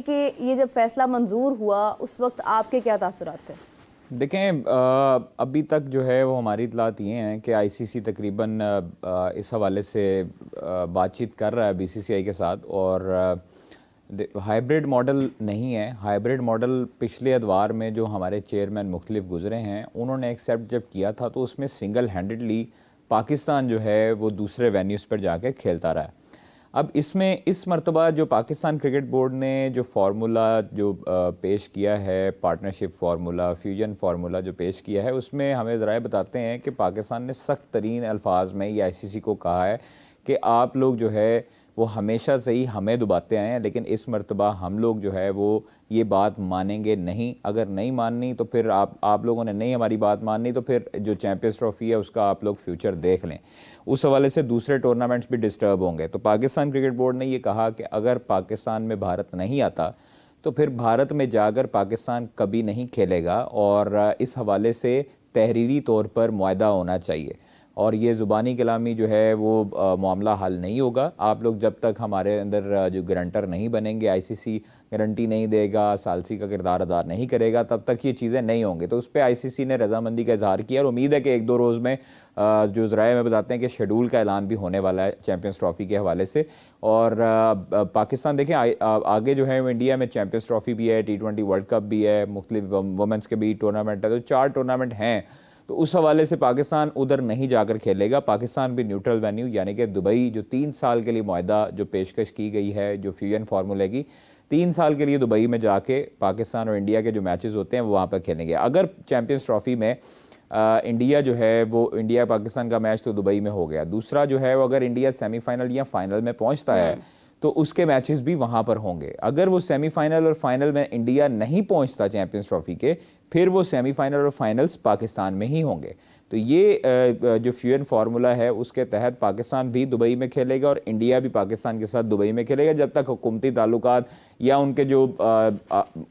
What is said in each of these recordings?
कि ये जब फैसला मंजूर हुआ उस वक्त आपके क्या तासुरात थे? देखें, अभी तक जो है वो हमारी इतलात ये हैं कि आईसीसी तकरीबन इस हवाले से बातचीत कर रहा है बीसीसीआई के साथ, और हाइब्रिड मॉडल नहीं है। हाइब्रिड मॉडल पिछले अदवार में जो हमारे चेयरमैन मुख्तलिफ गुजरे हैं उन्होंने एक्सेप्ट जब किया था तो उसमें सिंगल हैंडेडली पाकिस्तान जो है वो दूसरे वेन्यूज़ पर जाकर खेलता रहा है। अब इसमें इस मरतबा जो पाकिस्तान क्रिकेट बोर्ड ने जो फार्मूला जो पेश किया है, पार्टनरशिप फार्मूला, फ्यूजन फार्मूला जो पेश किया है, उसमें हमें ज़राए बताते हैं कि पाकिस्तान ने सख्त तरीन अल्फाज में ये आईसीसी को कहा है कि आप लोग जो है वो हमेशा से ही हमें दुबाते आए हैं, लेकिन इस मरतबा हम लोग जो है वो ये बात मानेंगे नहीं। अगर नहीं माननी तो फिर आप लोगों ने नहीं हमारी बात माननी तो फिर जो चैंपियंस ट्रॉफी है उसका आप लोग फ्यूचर देख लें। उस हवाले से दूसरे टूर्नामेंट्स भी डिस्टर्ब होंगे। तो पाकिस्तान क्रिकेट बोर्ड ने ये कहा कि अगर पाकिस्तान में भारत नहीं आता तो फिर भारत में जाकर पाकिस्तान कभी नहीं खेलेगा, और इस हवाले से तहरीरी तौर पर मुआहदा होना चाहिए, और ये ज़ुबानी कलामी जो है वो मामला हल नहीं होगा। आप लोग जब तक हमारे अंदर जो गारंटर नहीं बनेंगे, आईसीसी गारंटी नहीं देगा, सालसी का किरदार अदा नहीं करेगा, तब तक ये चीज़ें नहीं होंगी। तो उस पर आईसीसी ने रजामंदी का इजहार किया, और उम्मीद है कि एक दो रोज़ में जो ज़राए में बताते हैं कि शेड्यूल का ऐलान भी होने वाला है चैम्पियंस ट्रॉफ़ी के हवाले से। और पाकिस्तान देखें आगे जो है इंडिया में चैम्पियंस ट्रॉफ़ी भी है, T20 वर्ल्ड कप भी है, मुख्तलिफ वुमेंस के भी टूर्नामेंट है, तो 4 टूर्नामेंट हैं। तो उस हवाले से पाकिस्तान उधर नहीं जाकर खेलेगा। पाकिस्तान भी न्यूट्रल वेन्यू यानी कि दुबई, जो 3 साल के लिए मुआहदा जो पेशकश की गई है जो फ्यूजन फार्मूले की, 3 साल के लिए दुबई में जाके पाकिस्तान और इंडिया के जो मैचेस होते हैं वो वहाँ पर खेलेंगे। अगर चैम्पियंस ट्रॉफ़ी में इंडिया जो है वो इंडिया पाकिस्तान का मैच तो दुबई में हो गया, दूसरा जो है वो अगर इंडिया सेमीफाइनल या फाइनल में पहुँचता है तो उसके मैचेस भी वहाँ पर होंगे। अगर वो सेमीफाइनल और फाइनल में इंडिया नहीं पहुँचता चैम्पियंस ट्रॉफ़ी के, फिर वो सेमीफाइनल और फाइनल्स पाकिस्तान में ही होंगे। तो ये जो फ्यूजन फार्मूला है उसके तहत पाकिस्तान भी दुबई में खेलेगा और इंडिया भी पाकिस्तान के साथ दुबई में खेलेगा, जब तक हुकूमती ताल्लुकात या उनके जो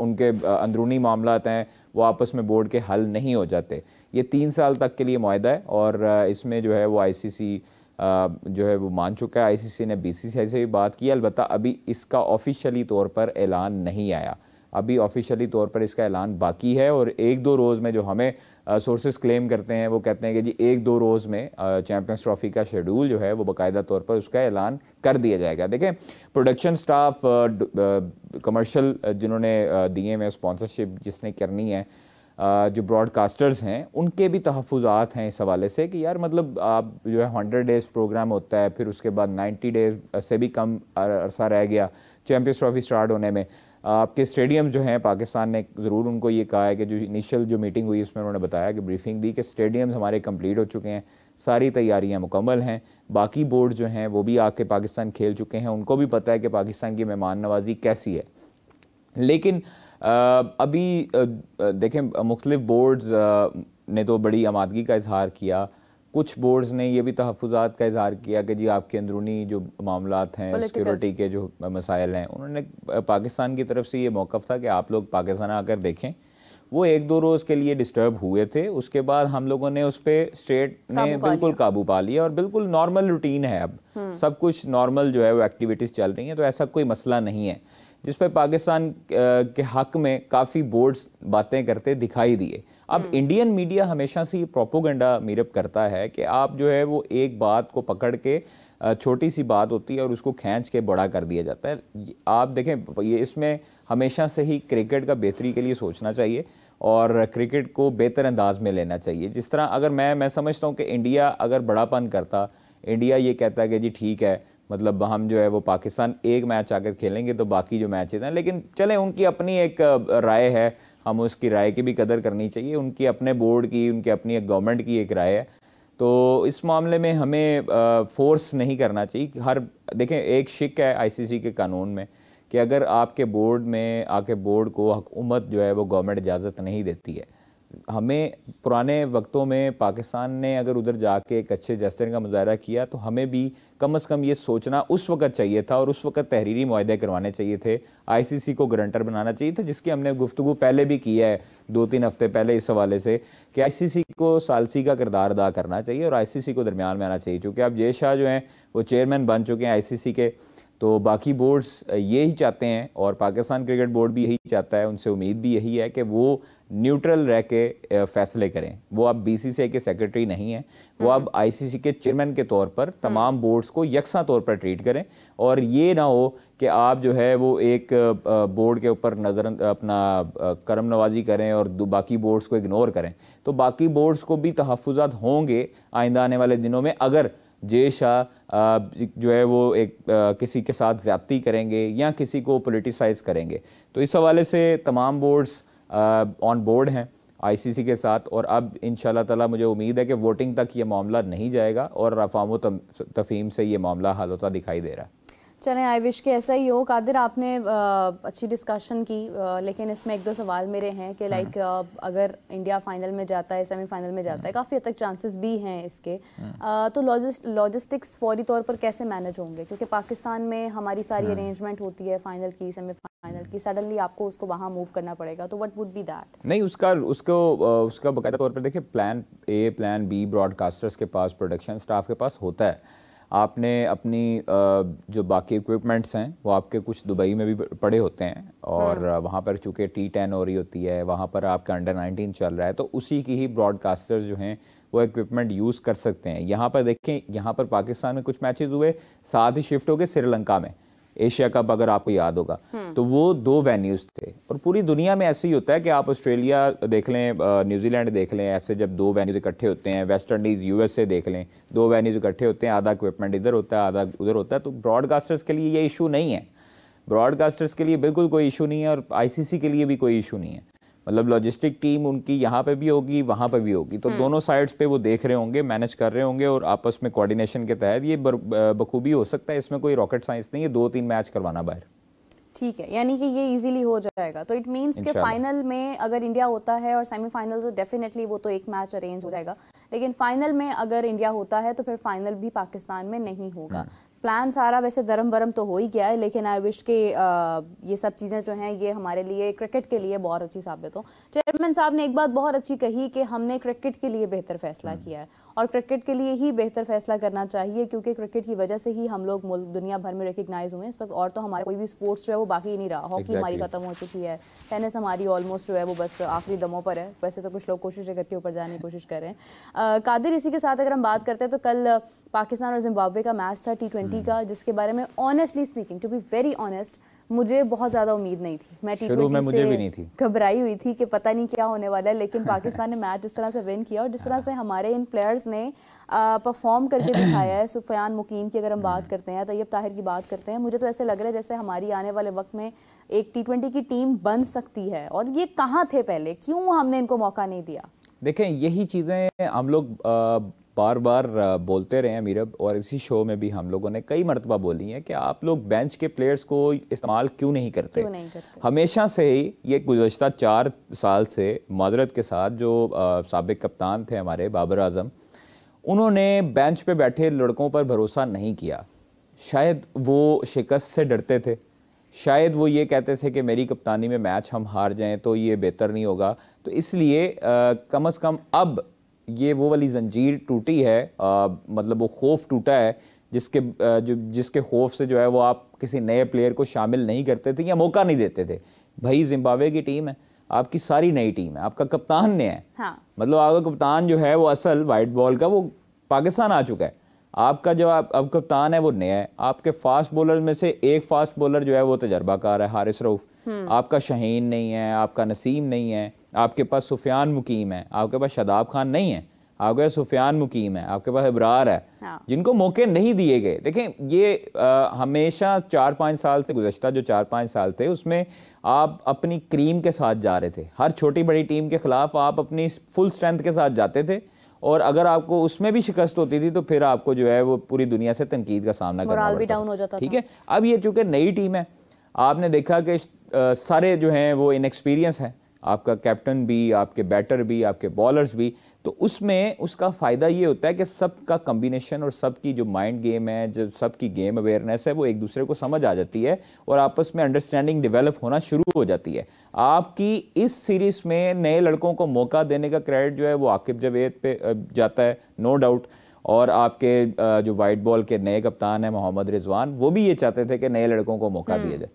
उनके अंदरूनी मामलात हैं वो आपस में बोर्ड के हल नहीं हो जाते। ये 3 साल तक के लिए मुआहदा है, और इसमें जो है वो आईसीसी जो है वो मान चुका है। आईसीसी ने बीसीसीआई से भी बात की, अलबत्ता अभी इसका ऑफिशियली तौर पर ऐलान नहीं आया। अभी ऑफिशियली तौर पर इसका ऐलान बाकी है, और 1-2 रोज़ में जो हमें सोर्सेज क्लेम करते हैं वो कहते हैं कि जी 1-2 रोज़ में चैम्पियंस ट्रॉफ़ी का शेड्यूल जो है वो बाकायदा तौर पर उसका ऐलान कर दिया जाएगा। देखें, प्रोडक्शन स्टाफ, कमर्शियल जिन्होंने दिए हुए स्पॉन्सरशिप जिसने करनी है, जो ब्रॉडकास्टर्स हैं उनके भी तहफ़्फ़ुज़ात हैं इस हवाले से कि यार मतलब आप जो है 100 डेज़ प्रोग्राम होता है, फिर उसके बाद 90 डेज़ से भी कम अरसा रह गया चैम्पियंस ट्रॉफ़ी स्टार्ट होने में। आपके स्टेडियम जो हैं पाकिस्तान ने ज़रूर उनको ये कहा है कि जो इनिशियल जो मीटिंग हुई उसमें उन्होंने बताया कि ब्रीफिंग दी कि स्टेडियम्स हमारे कंप्लीट हो चुके हैं, सारी तैयारियां मुकम्मल हैं। बाकी बोर्ड जो हैं वो भी आके पाकिस्तान खेल चुके हैं, उनको भी पता है कि पाकिस्तान की मेहमान नवाजी कैसी है। लेकिन अभी देखें, मुख्तलिफ बोर्ड्स ने तो बड़ी आमादगी का इजहार किया, कुछ बोर्ड्स ने ये भी तहफ़्फ़ुज़ात का इजहार किया कि जी आपके अंदरूनी जो मामलात हैं, सिक्योरिटी के जो मसाइल हैं, उन्होंने पाकिस्तान की तरफ से ये मौक़िफ़ था कि आप लोग पाकिस्तान आकर देखें। वो 1-2 रोज़ के लिए डिस्टर्ब हुए थे, उसके बाद हम लोगों ने उस पर स्टेट ने बिल्कुल काबू पा लिया और बिल्कुल नॉर्मल रूटीन है। अब सब कुछ नॉर्मल जो है वो एक्टिविटीज़ चल रही हैं, तो ऐसा कोई मसला नहीं है जिस पर पाकिस्तान के हक़ में काफ़ी बोर्ड्स बातें करते दिखाई दिए। अब इंडियन मीडिया हमेशा से ये प्रोपोगंडा मीरअप करता है कि आप जो है वो एक बात को पकड़ के, छोटी सी बात होती है और उसको खींच के बड़ा कर दिया जाता है। आप देखें, ये इसमें हमेशा से ही क्रिकेट का बेहतरी के लिए सोचना चाहिए और क्रिकेट को बेहतर अंदाज में लेना चाहिए। जिस तरह अगर मैं समझता हूँ कि इंडिया अगर बड़ापन करता, इंडिया ये कहता है कि जी ठीक है, मतलब हम जो है वो पाकिस्तान एक मैच आकर खेलेंगे तो बाकी जो मैचेस हैं, लेकिन चलें उनकी अपनी एक राय है, हम उसकी राय की भी कदर करनी चाहिए, उनकी अपने बोर्ड की, उनकी अपनी एक गवर्नमेंट की एक राय है। तो इस मामले में हमें फोर्स नहीं करना चाहिए। हर देखें, एक शिक है आईसीसी के कानून में कि अगर आपके बोर्ड में आके बोर्ड को हुकूमत जो है वो गवर्नमेंट इजाज़त नहीं देती है। हमें पुराने वक्तों में पाकिस्तान ने अगर उधर जाके एक अच्छे जेस्चर का मुजाहरा किया तो हमें भी कम से कम ये सोचना उस वक्त चाहिए था और उस वक्त तहरीरी मुआहदे करवाने चाहिए थे, आईसीसी को गारंटर बनाना चाहिए था, जिसकी हमने गुफ्तगू पहले भी की है 2-3 हफ्ते पहले इस हवाले से कि आईसीसी को सालसी का किरदार अदा करना चाहिए और आईसीसी को दरमियान में आना चाहिए। चूँकि अब जय शाह जो हैं वो चेयरमैन बन चुके हैं आईसीसी के, तो बाकी बोर्ड्स ये ही चाहते हैं और पाकिस्तान क्रिकेट बोर्ड भी यही चाहता है, उनसे उम्मीद भी यही है कि वो न्यूट्रल रह के फैसले करें। वो अब बीसीसीआई के सेक्रेटरी नहीं हैं, वो अब आईसीसी के चेयरमैन के तौर पर तमाम बोर्ड्स को यकसा तौर पर ट्रीट करें और ये ना हो कि आप जो है वो एक बोर्ड के ऊपर नज़र अपना करम नवाजी करें और बाकी बोर्ड्स को इग्नोर करें। तो बाकी बोर्ड्स को भी तहफ़्फ़ुज़ात होंगे आइंदा आने वाले दिनों में, अगर जे शाह जो है वो एक किसी के साथ ज़्यादती करेंगे या किसी को पोलिटिसाइज़ करेंगे। तो इस हवाले से तमाम बोर्ड्स ऑन बोर्ड हैं आईसीसी के साथ और अब इंशाल्लाह ताला मुझे उम्मीद है कि वोटिंग तक ये मामला नहीं जाएगा और अफ़ाम तफ़हीम से ये मामला हल होता दिखाई दे रहा है। चलें, आई विश के ऐसा ही हो। कादिर, आपने अच्छी डिस्कशन की, लेकिन इसमें एक दो सवाल मेरे हैं कि लाइक अगर इंडिया फाइनल में जाता है, सेमीफाइनल में जाता है, काफ़ी हद तक चांसेस भी हैं इसके, तो लॉजिस्टिक्स फौरी तौर पर कैसे मैनेज होंगे? क्योंकि पाकिस्तान में हमारी सारी अरेंजमेंट होती है फाइनल की, सेमीफाइनल की, सडनली आपको उसको वहाँ मूव करना पड़ेगा, तो व्हाट वुड बी दैट? नहीं, उसका बाकायदा तौर पर देखिए plan A, plan B broadcasters के पास, प्रोडक्शन स्टाफ के पास होता है। आपने अपनी जो बाकी इक्विपमेंट्स हैं वो आपके कुछ दुबई में भी पड़े होते हैं और वहाँ पर चूँकि T10 हो रही होती है, वहाँ पर आपका अंडर-19 चल रहा है, तो उसी की ही ब्रॉडकास्टर्स जो हैं वो इक्विपमेंट यूज़ कर सकते हैं। यहाँ पर देखें, यहाँ पर पाकिस्तान में कुछ मैचेस हुए, साथ ही शिफ्ट हो गए श्रीलंका में, एशिया कप अगर आपको याद होगा, तो वो 2 वेन्यूज़ थे। और पूरी दुनिया में ऐसे ही होता है कि आप ऑस्ट्रेलिया देख लें, न्यूजीलैंड देख लें, ऐसे जब 2 वेन्यूज़ इकट्ठे होते हैं, वेस्ट इंडीज़ यूएसए देख लें, 2 वेन्यूज़ इकट्ठे होते हैं, आधा इक्विपमेंट इधर होता है, आधा उधर होता है। तो ब्रॉडकास्टर्स के लिए ये इशू नहीं है, ब्रॉडकास्टर्स के लिए बिल्कुल कोई इशू नहीं है और आईसीसी के लिए भी कोई इशू नहीं है। मतलब लॉजिस्टिक टीम उनकी यहाँ पे भी होगी, वहाँ पे भी होगी, तो दोनों साइड्स पे वो देख रहे होंगे, मैनेज कर रहे होंगे और आपस में कोऑर्डिनेशन के तहत ये बखूबी हो सकता है। इसमें कोई रॉकेट साइंस नहीं है 2-3 मैच करवाना बाहर। ठीक है, यानी कि ये इजीली हो जाएगा। तो इट मींस कि फाइनल में अगर इंडिया होता है और सेमीफाइनल तो डेफिनेटली वो तो एक मैच अरेंज हो जाएगा, लेकिन फाइनल में अगर इंडिया होता है तो फिर फाइनल भी पाकिस्तान में नहीं होगा। प्लान सारा वैसे दरम बरम तो हो ही गया है, लेकिन आई विश के ये सब चीज़ें जो हैं ये हमारे लिए, क्रिकेट के लिए बहुत अच्छी साबित हो। चेयरमैन साहब ने एक बात बहुत अच्छी कही कि हमने क्रिकेट के लिए बेहतर फैसला किया है और क्रिकेट के लिए ही बेहतर फैसला करना चाहिए, क्योंकि क्रिकेट की वजह से ही हम लोग दुनिया भर में रिकग्नाइज हुए इस वक्त। और तो हमारा कोई भी स्पोर्ट्स जो है वो बाकी ही नहीं रहा। हॉकी हमारी खत्म हो चुकी है, टेनिस हमारी ऑलमोस्ट जो है वो बस आखिरी दमों पर है। वैसे तो कुछ लोग कोशिश क्रिकेट के ऊपर जाने की कोशिश कर रहे हैं। कादिर, इसी के साथ अगर हम बात करते हैं तो कल पाकिस्तान और जिम्बाब्वे का मैच था T20 का, जिसके बारे में honestly speaking, to be very honest, मुझे बहुत ज़्यादा उम्मीद नहीं थी। मैं T20 से घबराई हुई थी कि पता नहीं क्या होने वाला है, लेकिन पाकिस्तान ने मैच जिस तरह से विन किया और जिस तरह से हमारे इन प्लेयर्स ने परफॉर्म करके दिखाया है। सुफियान मुकीम की अगर हम बात करते हैं, तैयब ताहिर की बात करते हैं, मुझे तो ऐसे लग रहा है जैसे हमारी आने वाले वक्त में एक T20 की टीम बन सकती है। और ये कहाँ थे पहले, क्यों हमने इनको मौका नहीं दिया? देखें, यही चीज़ें हम लोग बार बार बोलते रहे हैं मीरब, और इसी शो में भी हम लोगों ने कई मरतबा बोली है कि आप लोग बेंच के प्लेयर्स को इस्तेमाल क्यों नहीं करते? हमेशा से ही ये गुज़श्ता 4 साल से माजरत के साथ जो साबिक कप्तान थे हमारे बाबर आजम, उन्होंने बेंच पे बैठे लड़कों पर भरोसा नहीं किया। शायद वो शिकस्त से डरते थे, शायद वो ये कहते थे कि मेरी कप्तानी में मैच हम हार जाएं तो ये बेहतर नहीं होगा। तो इसलिए कम अज़ कम अब ये वो वाली जंजीर टूटी है, मतलब वो खौफ टूटा है जिसके खौफ से जो है वो आप किसी नए प्लेयर को शामिल नहीं करते थे या मौका नहीं देते थे। भाई जिम्बाब्वे की टीम है, आपकी सारी नई टीम है, आपका कप्तान ने है, हाँ। मतलब आपका कप्तान जो है वो असल वाइट बॉल का वो पाकिस्तान आ चुका है। आपका जो अब कप्तान है वो नया है। आपके फास्ट बॉलर में से एक फास्ट बॉलर जो है वो तजर्बाकार है, हारिस रऊफ। आपका शाहीन नहीं है, आपका नसीम नहीं है, आपके पास सुफियान मुकीम है, आपके पास शादाब खान नहीं है, आपके पास सुफियान मुकीम है, आपके पास इब्रार है, हाँ। जिनको मौके नहीं दिए गए। देखें, ये हमेशा 4-5 साल से, गुज़श्ता जो 4-5 साल थे उसमें आप अपनी क्रीम के साथ जा रहे थे। हर छोटी बड़ी टीम के खिलाफ आप अपनी फुल स्ट्रेंथ के साथ जाते थे, और अगर आपको उसमें भी शिकस्त होती थी तो फिर आपको जो है वो पूरी दुनिया से तनकीद का सामना करना पड़ता था। ठीक है, अब ये चूंकि नई टीम है, आपने देखा कि सारे जो हैं वो इनएक्सपीरियंस हैं, आपका कैप्टन भी, आपके बैटर भी, आपके बॉलर्स भी, तो उसमें उसका फ़ायदा ये होता है कि सबका कम्बिनेशन और सबकी जो माइंड गेम है, जो सबकी गेम अवेयरनेस है, वो एक दूसरे को समझ आ जाती है और आपस में अंडरस्टैंडिंग डेवलप होना शुरू हो जाती है। आपकी इस सीरीज़ में नए लड़कों को मौका देने का क्रेडिट जो है वो आकिब जावेद पे जाता है, नो डाउट। और आपके जो वाइट बॉल के नए कप्तान हैं मोहम्मद रिजवान, वो भी ये चाहते थे कि नए लड़कों को मौका दिया जाए।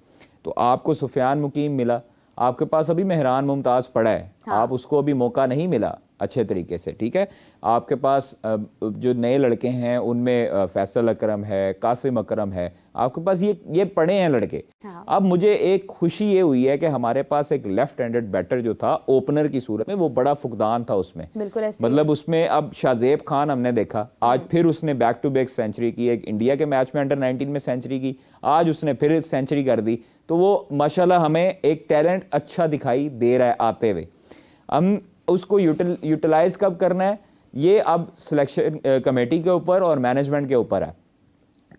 तो आपको सुफियान मुकीम मिला, आपके पास अभी मेहरान मुमताज़ पड़ा है, आप उसको अभी मौका नहीं मिला अच्छे तरीके से, ठीक है। आपके पास जो नए लड़के हैं उनमें फैसल अकरम है, कासिम अकरम है, आपके पास ये पड़े हैं लड़के। अब मुझे एक खुशी ये हुई है कि हमारे पास एक लेफ्ट हैंडेड बैटर जो था ओपनर की सूरत में, वो बड़ा फुकदान था उसमें, मतलब उसमें अब शाहजेब खान हमने देखा, आज फिर उसने बैक टू बैक सेंचुरी की, एक इंडिया के मैच में अंडर-19 में सेंचुरी की, आज उसने फिर सेंचुरी कर दी। तो वो माशाल्लाह हमें एक टैलेंट अच्छा दिखाई दे रहा है आते हुए। हम उसको यूटिलाइज कब करना है, ये अब सिलेक्शन कमेटी के ऊपर और मैनेजमेंट के ऊपर है,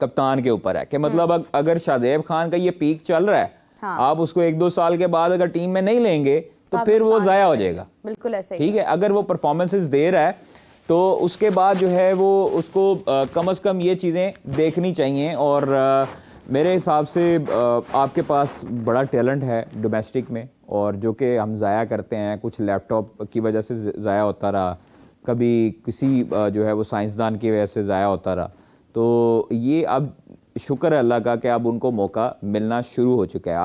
कप्तान के ऊपर है कि मतलब अगर शाहजेब खान का ये पीक चल रहा है, आप उसको 1-2 साल के बाद अगर टीम में नहीं लेंगे तो फिर वो जाया हो जाएगा। बिल्कुल ऐसे ही, ठीक है। अगर वो परफॉर्मेंसेस दे रहा है तो उसके बाद जो है वो उसको कम से कम ये चीज़ें देखनी चाहिए। और मेरे हिसाब से आपके पास बड़ा टैलेंट है डोमेस्टिक में, और जो कि हम ज़ाया करते हैं, कुछ लैपटॉप की वजह से ज़ाया होता रहा, कभी किसी जो है वो साइंसदान की वजह से ज़ाया होता रहा। तो ये अब शुक्र है अल्लाह का कि अब उनको मौका मिलना शुरू हो चुका है।